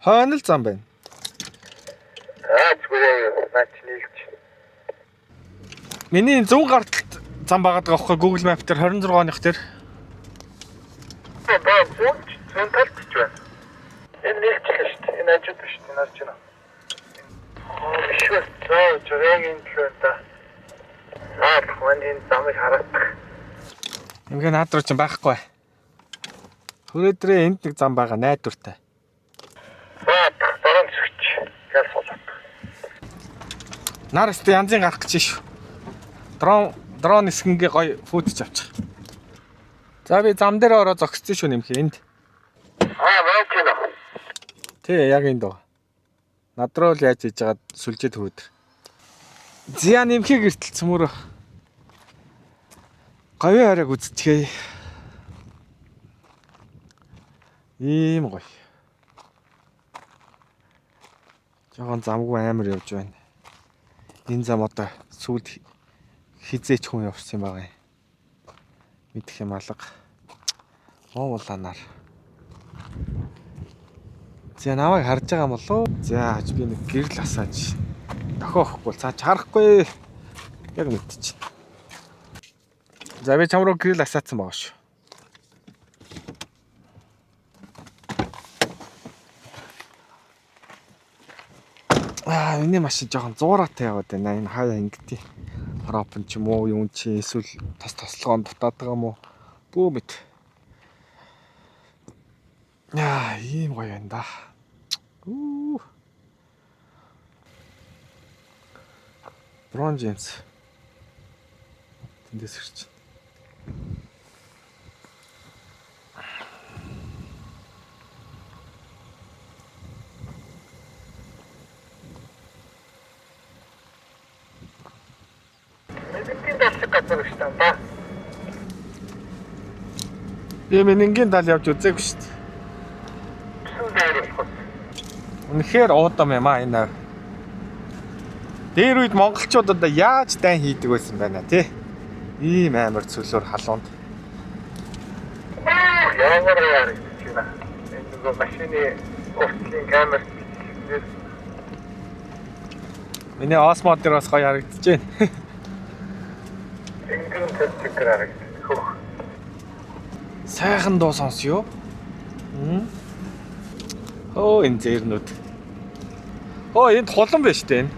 Хойно л зам байна. Зүгээр наач нийлж. Миний зүүн гарт зам багаад байгаа байхгүй Google Map дээр 26 оных дээр. Баа зүүн талд ч байна. Энэ нийлчихлээ шүү дээ. Энэ ажид биш дээ. Наас чинь. Биш үү? Жаагийн төлөө та. Манай замыг хараад. Ингээ наад руу чинь байхгүй. Хүрээдрээ энд нэг зам байгаа найдвартай. Баруун зүгч. Гал суулаа. Нар өстө янзын гарах гэж шүү. Дрон эсгэнгээ гоё футж авчих. За би зам дээр ороо зогсчихсон шүү нэмхий энд. Байж гэнэ. Тий яг энд доо. Над руу л яаж хийж байгаад сүлжээд хөөдөр. Зя нэмхий гэртэл цөмөрөө. Говийн хараг үзчихээ. Ийм гоё. Жогон замгүй амар явж байна. Энэ зам одоо сүүлд хизээч хүн явсан юм байгаа юм. Мэдэх юм алга. Мооланаар. За намайг харж байгаа юм болов уу? За би нэг гэрэл асааж. Дохиохгүй цаач харахгүй. Яг мэдчих. За би чам руу гэрэл асаацсан байгаа шүү. Миний машин жоохон зуураатай яваад байна. Энэ хаяа ингэдий. Пропн ч юм уу, юм чи эсвэл тослогоон дутаад байгаа юм уу? Бөө мэд. Ийм гоё байна да. Бронз джинс. Тэндээс ирч. Минингийн дал явж үзээгүй шүү дээ. Үнэхээр уудаам юм аа энэ. Дээр үед монголчууд одоо яаж дайн хийдэг байсан байна тий? Ийм амар цөлөөр халуунд. Ямар яарч байна. Энэ машины уртлын камер. Миний осмо дээр бас гоё харагдаж байна. Ингэн тэтгэр харагдаж. Сайхан дуу сонсё. Оо энэ зээрнүүд. Оо энд хулан байна шүү дээ энэ.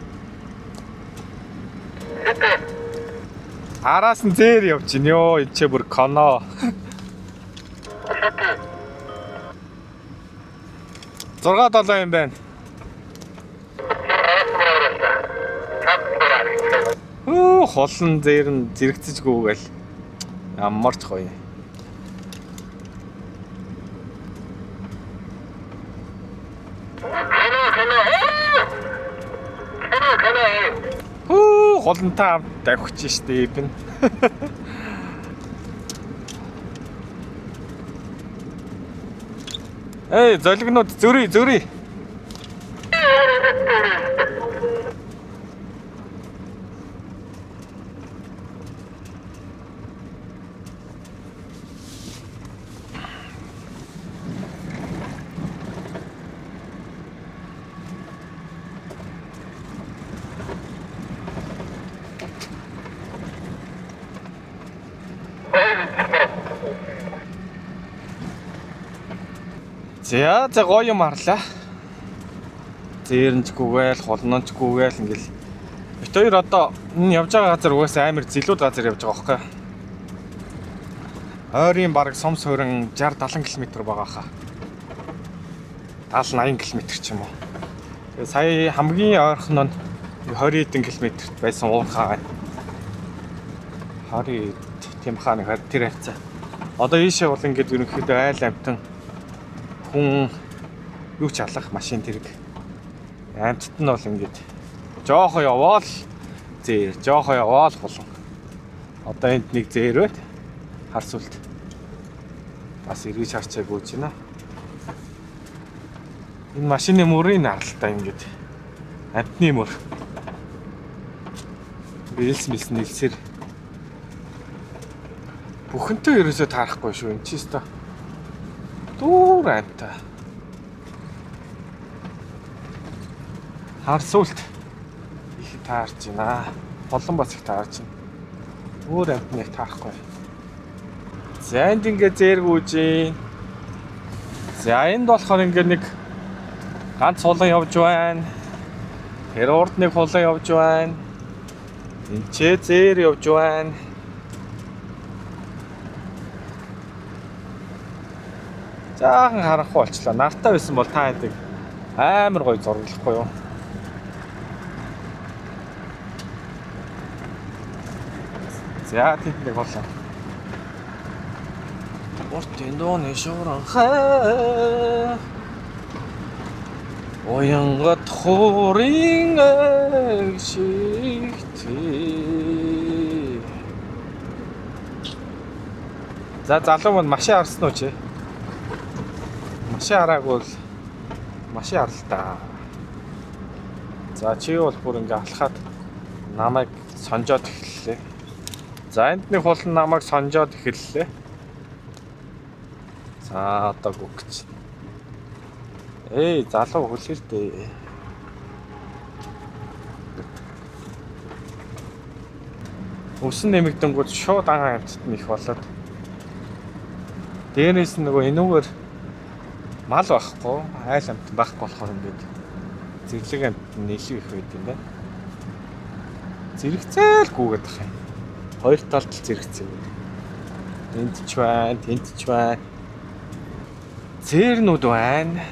Араас нь зээр явж гин ёо энэ ч бүр коно. Зургаа 7 юм байна. Холн зээр нь зэрэгцэж гүүгээл. Ямар ч гоё. Холнтой давхиж штэ бин. Эй, золигнууд зүрий. За гоё юм харлаа. Зээрнчгүйгээл, холнончгүйгээл ингээл. Бит хоёр одоо энэ явж байгаа газар угаасаа амар зилүүд газар явж байгаа байхгүй. Ойрын бараг сум суурин 60-70 км байгаа хаа. 70-80 км ч юм уу. Тэгээ сая хамгийн ойрхон нь 20 хэдэн км байсан уурхаа байна. 20 тийм хаа нэг тэр хавцаа. Одоо ийшээ бол ингээд ерөнхийдөө айл амтан хүн юу ч алах машин тэрэг. Амттд нь бол ингээд жоохоо яваал зээр, жоохоо яваал хулан. Одоо энд нэг зээр байт. Хар сүлд. бас эргэж харчааг үүж байна. Энэ машины мөрийн аралтай ингээд амтны мөр. Бэлс нэлсээр бүхэнтэй ерөөсөө таарахгүй шүү. Энд чи өстө дуур амтаа. Харсуулт их таарч байна. Болон бас их таарч байна. Өөр амтны их таарахгүй. За энд ингээд зээргүүж юм. За энд болохоор ингээд нэг ганц хулан явж байна. Тэр урд нэг хулан явж байна. Энд ч зээр явж байна. Жаахан харахгүй болчлаа. Нартай байсан бол та энийг амар гоё зурглахгүй юу? За тэнд нэг болоо. Урт эндооны шуурхаа. Оянгат хорин шигтэй. За залуу мань машин харсан уу чи? Машин хараагүй бол машин хар л та. За чи бол бүр ингээ алхаад намайг сонжоод эхэллээ. За энд нэг хул намайг сонжоод эхэллээ. За одоо гүгч. Эй залуу хүлээлтээ. Өсөн нэмэгдэнгүүд шууд ангаа амтд нь их болоод. Дээрээс нөгөө энүүгээр мал байхгүй, айл амт байхгүй болохоор ингээд зэрлэг амт нийлүү их байд юм байна. Зэрэгцээл гүгээд ах юм. Хоёр талд зэрэгцээ. Энд ч байна, тэнд ч байна. Цээрнүүд байна.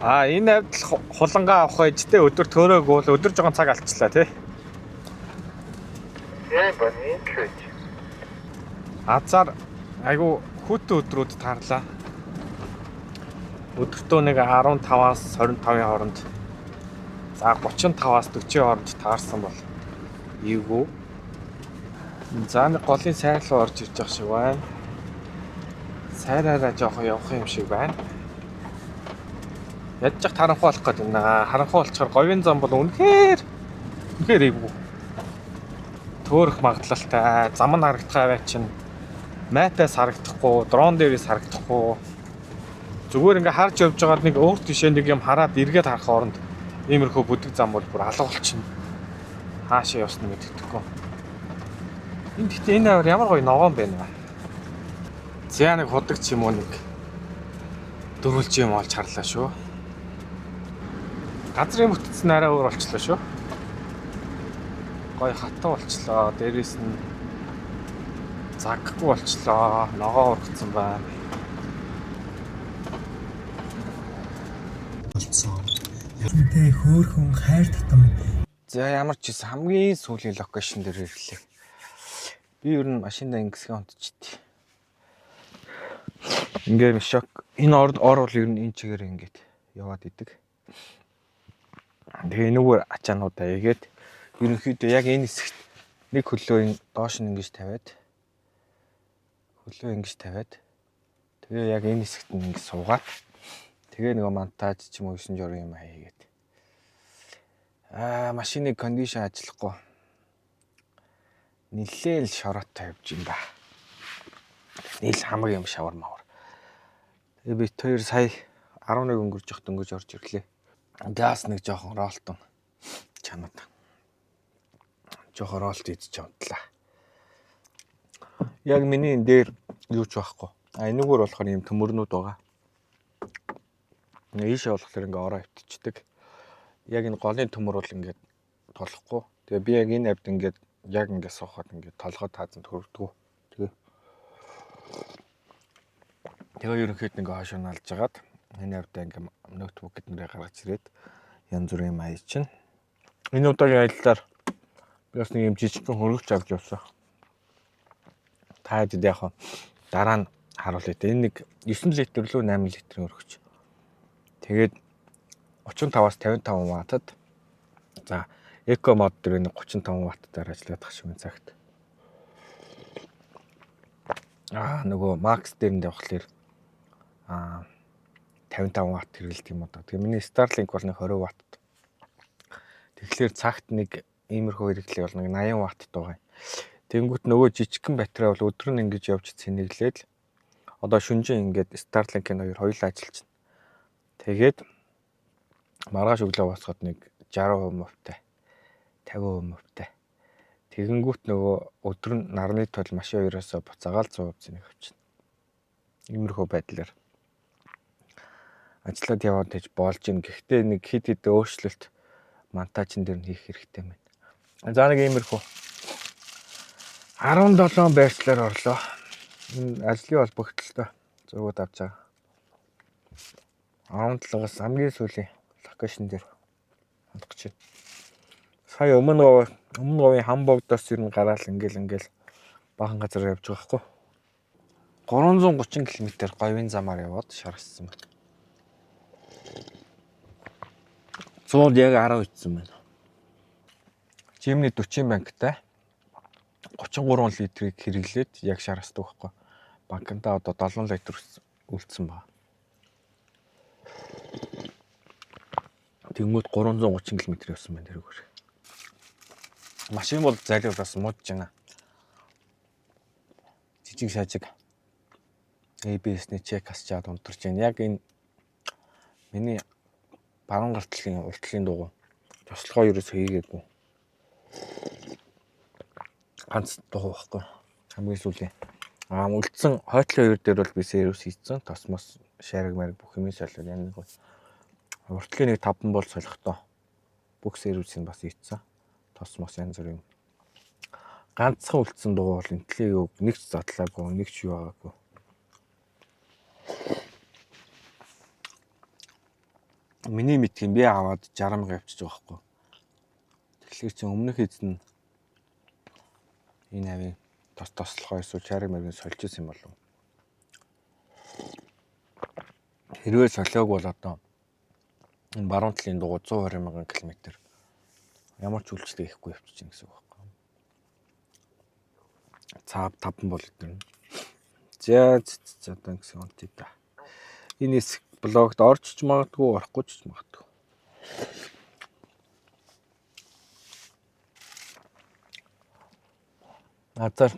Энэ авдал хулангаа авах ээжтэй өдөр төөрөөг бол өдөр жоохон цаг алчлаа тий. Яа бани кэж. Азар айгу хүүтэн өдрүүд таарлаа. Өдөртөө нэг 15-аас 25-ын хооронд. За 35-аас 40-ийн хооронд таарсан бол ийгүү. За нэг голын сайр руу орж ирж байгаа шиг байна. Сайраараа жоох явах юм шиг байна. Ядчих харанхуй болох гэдэг наа. Харанхуй болчихоор говийн зам бол үнэхээр эвгүй. Төөрөх магадлалтай. Зам нь харагдах аваа чинь майтаас харагдахгүй, дрон дээрээс харагдахгүй. Зүгээр ингээ харж явж байгаад нэг өөр тишээ нэг юм хараад эргээд харах оронд иймэрхүү бүдэг зам бол бүр алга болчихно. Хаашаа явсан мэддэхгүй. Энд гэхдээ энэ аваар ямар гоё ногоон байна вэ? За нэг худаг ч юм уу нэг дөрвөлж юм олж харлаа шүү. Газрын бүтцэн арай өөр болчлоо шүү. Гоё хатан болчлоо. Дээрээс нь заггүй болчлоо. Ногоо ургацсан байна. болцсон. Ярмтай хөөхөн хайр татам. За ямар ч гэсэн хамгийн сүүлийн локейшн дээр ирлээ. Би ер нь машиндаа ингэсгээ унтчихтий. Ингээ шок. Энэ ор бол ер нь энэ чигээр ингээд яваад идэг. Тэгээ нүгээр ачаануудаа игээд ерөнхийдөө яг энэ хэсэгт нэг хөлөө доош нь ингэж тавиад тэгээ яг энэ хэсэгт нь ингэ суугаад тэгээ нөгөө монтаж ч юм уу 9 жорын юм хийгээд машины кондишн ажиллахгүй нилээл шороотой явж юм ба. Нийл хамаг юм шавар мавар. Тэгээ бит хоёр сая 11 өнгөрж явахт өнгөж орж ирлээ. Газ нэг жоохон ролтон чанаад. Жоохон ролт идэж унтлаа. Яг миний энэ дээр юу ч байхгүй. Энэгээр болохоор юм төмөрнүүд байгаа. Ийшээ болохоор ингээ ороо өвтчихдэг. Яг энэ голын төмөр бол ингээд толохгүй. Тэгээ би яг энэ авд ингээд яг ингээ суухад ингээд толгой таазан төрөвдгөө. Тэгээ ерөнхийд ингээ хойш нь алж агаад энэ авдаа ингээ ноутбук гэднэрээ гаргаж ирээд янз бүрийн юм аяж чинь. Энэ удаагийн аяллаар би бас нэг юм жижигхэн хөргөч авч явсан. Та хэд яг дараа нь харуулъя. Энэ нэг 9 литр лөө 8 литрийн хөргөч. Тэгээд 35-аас 55 ваттад. За, эко мод дээр нэг 35 ваттаар ажилладаг шиг энэ цагт. Нөгөө Max дээр нь явахлаэр 55 ватт хэрэгэлдэг юм одоо. Тэгээ миний Starlink бол нэг 20 ватт. Тэгэхээр цагт нэг иймэрхүү хэрэглээ бол нэг 80 ватт байгаа. Тэнгүүт нөгөө жижигхэн батарей бол өдөр нь ингэж явж цэнэглээд л одоо шүнжин ингээд Starlink-ийн хоёулаа ажиллаж байна. Тэгээд маргааш өглөө босоход нэг 60% мөвтэй, 50% мөвтэй. Тэгэнгүүт нөгөө өдөр нь нарны тул машин хоёроосоо буцаагаал 100% цэнэг авчихна. Иймэрхүү байдлаар ажиллаад яваад байж болж ин. Гэхдээ нэг хит хит өөрчлөлт монтажн дээр нь хийх хэрэгтэй байна. За нэг иймэрхүү 17 байршлаар орлоо. Энэ ажлын холбогдлолтой зургууд авч байгаа. 17-аас хамгийн сүүлийн локейшн дээр хандах гэж байна. Сая өмнө говийн Хамбогдоос ер нь гараал ингээл баахан газар явж байгаа хгүй. 330 км говийн замаар яваад шаргасан байна. 100-д яг 10 ицсэн байна. Жимний 40 банктай 33 литрийг хэрэглээд яг шаргасдаг байхгүй. Банкнда одоо 7 литр үлдсэн байна. Тэнгүүд 330 км явсан байна тэргээр. Машин бол залиулаас муудж байна. Жижиг шажиг ABS-ний чек асчаад унтарч байна. Яг энэ миний баруун гартлын уртлын дугуй тослогоо ерөөс хийгээгүй. Ганц дугуй байхгүй. Хамгийн сүүлийн. Үлдсэн хойтлын хоёр дээр бол би сервис хийсэн. Тосмос шариг мариг бүх юм солиод яг нэг уртлын нэг 5 бол солихдоо бүх сервисийг бас хийсэн. Тосмос янз бүр юм. Ганцхан үлдсэн дугуй бол энтлийг нэг ч задлаагүй, нэг ч юу байгаагүй. Миний мэдхийн би аваад 60 мянга явчихж байгаа байхгүй. Тэгэхээр чи өмнөх эзэн энэ авийн тослохоо эсвэл чариг мэргийн сольж исэн юм болов. Хэрвээ солиог бол одоо энэ баруун талын дугуй 120 мянган км ямар ч үйлчлэг хийхгүй явчихна гэсэн үг байхгүй. Цаав 5 бол өдөр. За одоо гэсэн үнтэй та. Энэ хэсэг блогт орж ч магадгүй, орохгүй ч магадгүй. Азар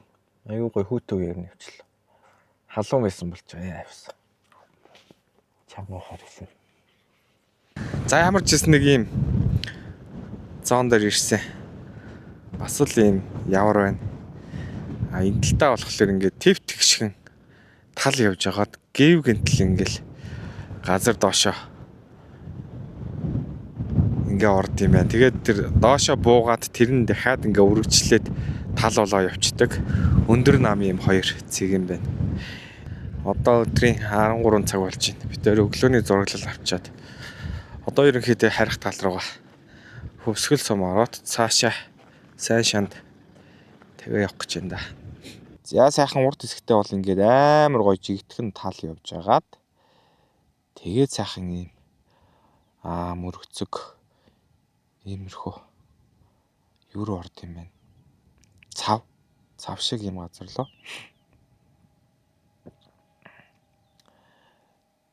аюу гой хүүтөг ярина явчлаа. Халуун байсан болж байгаа явсан. Чамаа харсан. За ямар ч гэсэн нэг юм зоон дээр ирсэн. Бас л юм явар байна. Энэ талтаа болохоор ингээд твт гიშгэн тал явж хагаад гэв гэнтэл ингээл газар доошоо ингээ орд юм байна. Тэгээд тэр доошоо буугаад тэр нь дахиад ингээ өргөжлээд тал болоо явцдаг. Өндөр нам юм хоёр цэг юм байна. Одоо өдрийн 13 цаг болж байна. Бид өөр өглөөний зураглал авчаад одоо ерөнхийдөө харих тал руугаа хөвсгөл сум ороод цаашаа сайн шанд тэгээ явах гэж байна да. За сайхан урд хэсэгтээ бол ингээд амар гоё жигтгэн тал явж агаад тэгээд сайхан юм мөргөцөг иймэрхүү юу руу орд юм байна. Цав шиг юм газар лөө.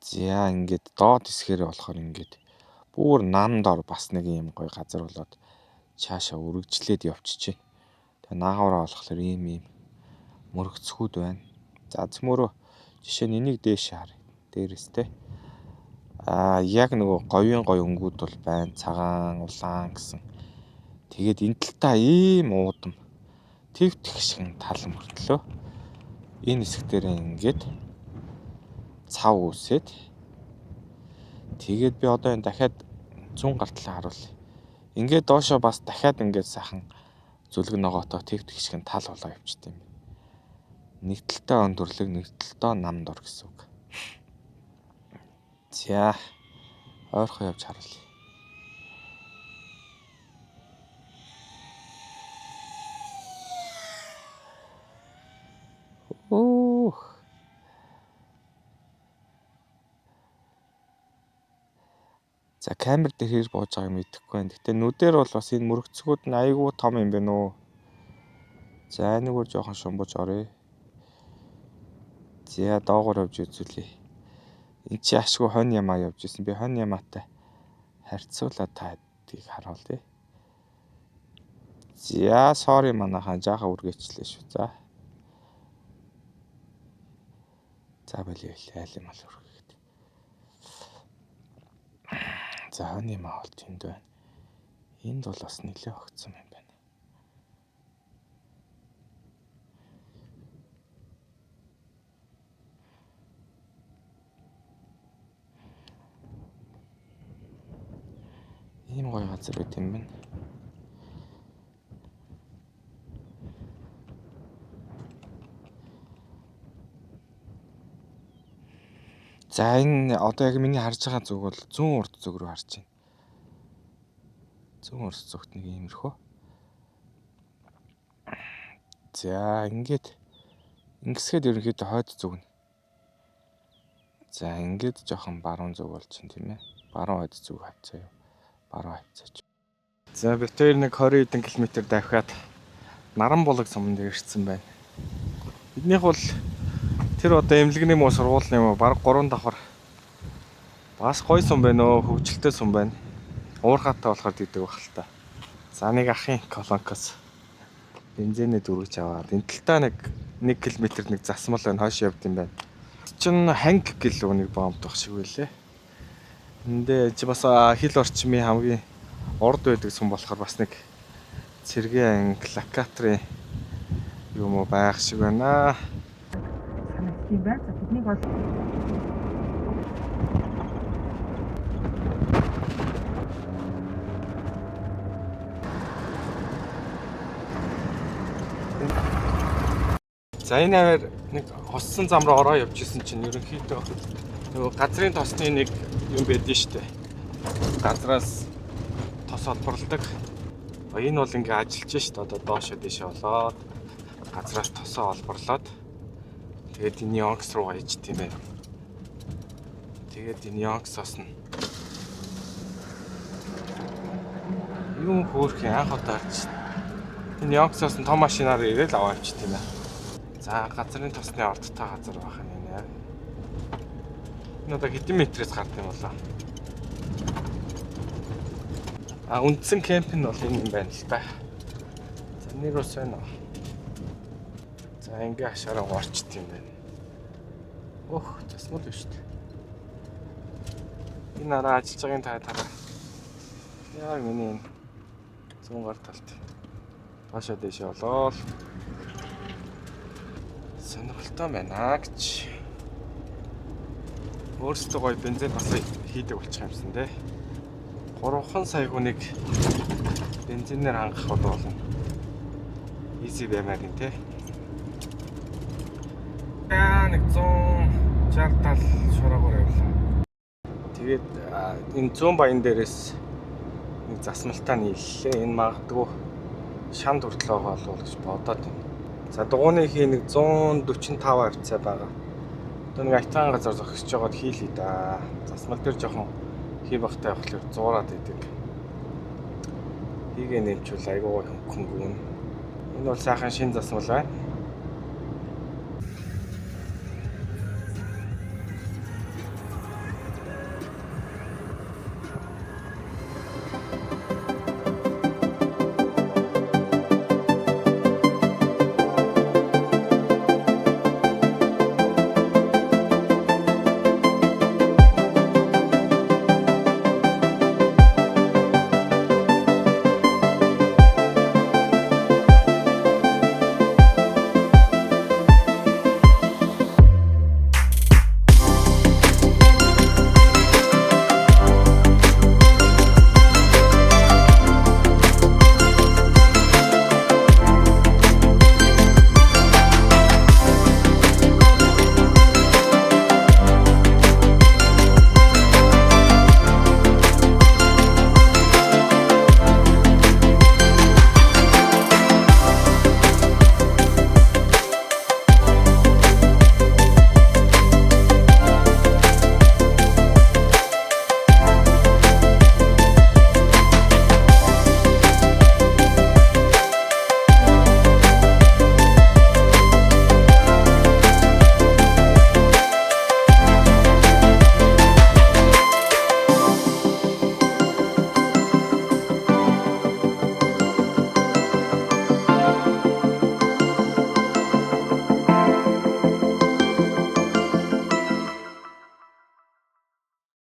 За ингээд доод хэсгээр болохоор ингээд бүр нам дор бас нэг юм гоё газар болоод цаашаа үргэлжлээд явчихжээ. Тэгээ наагаараа болохоор ийм мөргөцгүүд байна. За цөмөрөө жишээ нь энийг дээш хар. Дээрээс те. Яг нөгөө говийн гоё өнгүүд бол байна. Цагаан, улаан гэсэн. Тэгээд энэ талтаа ийм уудам твт гიშгэн тал мөртлөө. Энэ хэсэг дээр ингээд цав үсээд тэгээд би одоо энэ дахиад зүүн гартлаа харуулъя. Ингээд доошоо бас дахиад ингээд сайхан зүлгэн ногоотой твт гიშгэн тал болоо явчихсан юм. Нэг талтаа өндөрлөг, нэг талтаа нам дор гэсэн үг. За ойрхон явж харуулъя. За камер дээр хэр бууж байгааг мэдэхгүй байна. Гэтэ нүдээр бол бас энэ мөргөцгүүд нь айгүй том юм байна уу. За нэг өөр жоохон шумбаж оръё. За доогоор явж үзүүлье. Энд чи ашгүй хон ямаа явж исэн. Би хон ямаатай харьцуулаад таадыг харуулъя. За sorry манайхаа жаахан үргээчлээ шүү. За болио айл юм ал үргээд. За хон ямаа бол тэнд байна. Энд бол бас нэлээ огцсон юм байна. Ийм гоё газар байт юм байна. За энэ одоо яг миний харж байгаа зүг бол зүүн урд зүг рүү харж байна. Зүүн урд зүгт нэг иймэрхүү. За ингэсгээд ерөнхийдөө хойд зүг нь. За ингээд жоохон баруун зүг болж байна тийм ээ. Баруун хойд зүг хавцаа юу. Баруун хавцаач. За бид хоёр нэг 20 хэдэн км давхиад Наранбулаг суманд ирсэн байна. Биднийх бол тэр одоо эмнэлэгний муу сургуулийн юм баг 3 давхар. Бас гоё сум байна өө, хөвгөлтэй сум байна. Уурхаатай болохоор дийдэг баг л та. За нэг ахын колонкоос бензинээ дөрвөж аваад энэ талтаа нэг 1 км нэг засмал байна, хойш явд юм байна. Чин ханг гэлөө нэг бомбдох шиг байлээ. Эндээ чи бас хил орчмын хамгийн урд байдаг сум болохоор бас нэг цэргийн локаторын юм уу байх шиг байна. Тийм байна. За тэднийг бол За энэ аваар нэг хоссон зам руу ороо явж исэн чинь ерөнхийдөө нөгөө газрын тосны нэг юм байдэн штэ. Газраас тос олборладаг. Энэ бол ингээ ажиллаж штэ. Одоо доошо дэше болоод газраас тосоо олборлоод тэгээд энэ Йонкс руу аяж тийм ээ. Тэгээд энэ Йонксоос нь юм хөөх анх удаа харж. Энэ Йонксоос нь том машинаар ирээл аваа авчих тийм ээ. За газрын тосны ордтой газар байх нь нэ. Энэ одоо хэдэн метрээс гардаг юм болоо. Үндсэн кемп нь бол энэ юм байна л та. За нэр ус байна уу? За ингээ хашаараа орчт юм байна. Өх, засмал биш үү? Энэ араа ажиллаж байгаагийн тараа. Яа миний зүүн гар талд. Башаа дэше болоо. Сонирхолтой байна гэж. Өөрсдөө гоё бензин бас хийдэг болчих юмсан те. 3 сая хүнийг бензинээр хангах бол easy баймаар юм те. Нэг 160 шорогоор явлаа. Тэгээд энэ 100 баян дээрээс нэг засмалтай нийллээ. Энэ магадгүй шанд хүртэл байгаа болов гэж бодоод байна. За дугууны хий нэг 145 хавцаа байгаа. Одоо нэг айтан газар зогсож байгаад хийлээ да. Засмал дээр жоохон хий багтай явахлаар зуураад идэг. Хийгээ нэмчүүл айгуу хөнгөн. Энэ бол сайхан шин засмал байна.